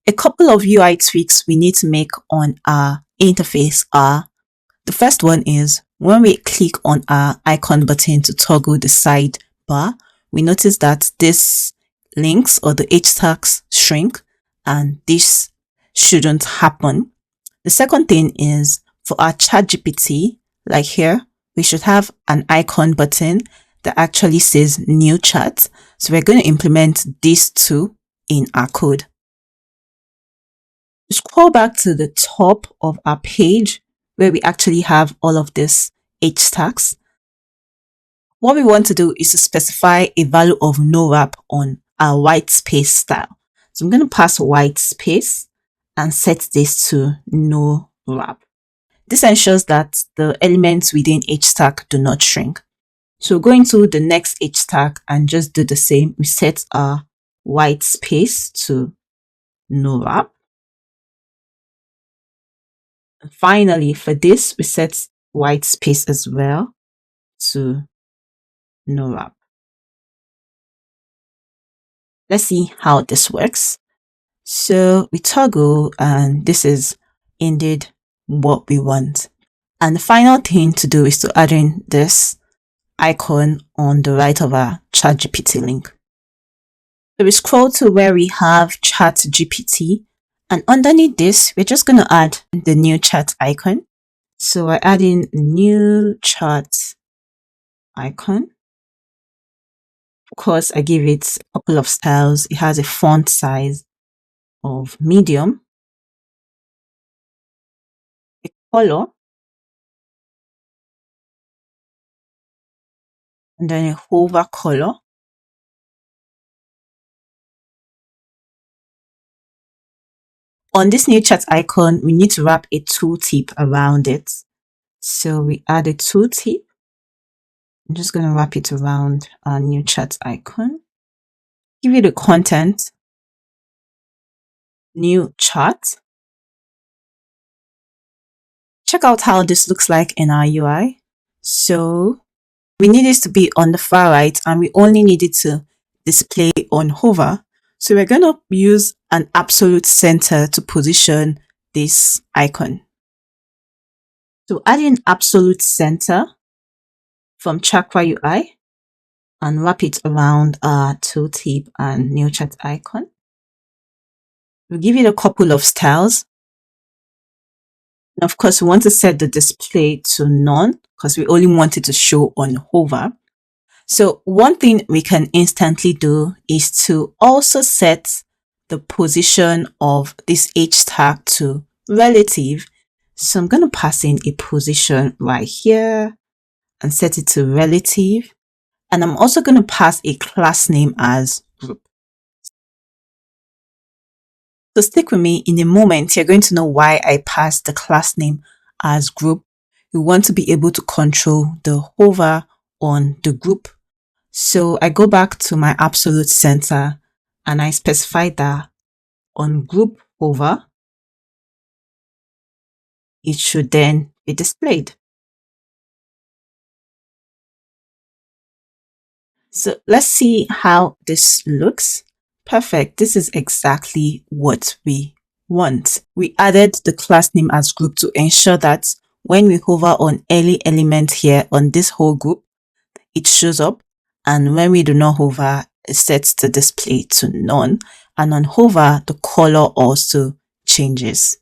A couple of UI tweaks we need to make on our interface are, the first one is when we click on our icon button to toggle the sidebar, we notice that this links or the H tags shrink, and this shouldn't happen. The second thing is for our ChatGPT, like here, we should have an icon button that actually says new chat. So we're going to implement these two in our code. Scroll back to the top of our page where we actually have all of this H tags. What we want to do is to specify a value of no wrap on our white space style. So I'm going to pass white space and set this to no wrap. This ensures that the elements within H tag do not shrink. So go into the next H tag and just do the same. We set our white space to no wrap. And finally, for this, we set white space as well to no wrap. Let's see how this works. So we toggle, and this is indeed what we want. And the final thing to do is to add in this icon on the right of our ChatGPT link. So we scroll to where we have ChatGPT, and underneath this, we're just going to add the new chat icon. So I add in new chat icon. Of course, I give it a couple of styles. It has a font size of medium, a color, and then a hover color. On this new chat icon, we need to wrap a tooltip around it. So we add a tooltip. I'm just going to wrap it around our new chat icon. Give it the content, new chat. Check out how this looks like in our UI. So we need this to be on the far right, and we only need it to display on hover. So we're going to use an absolute center to position this icon. So add in absolute center from Chakra UI and wrap it around our tooltip and new chat icon. We'll give it a couple of styles. And of course, we want to set the display to none because we only want it to show on hover. So one thing we can instantly do is to also set the position of this H tag to relative. So I'm going to pass in a position right here and set it to relative. And I'm also going to pass a class name as group. So stick with me. In a moment, you're going to know why I passed the class name as group. We want to be able to control the hover on the group. So I go back to my absolute center and I specify that on group hover, it should then be displayed. So let's see how this looks. Perfect. This is exactly what we want. We added the class name as group to ensure that when we hover on any element here on this whole group, it shows up. And when we do not hover, it sets the display to none. And on hover, the color also changes.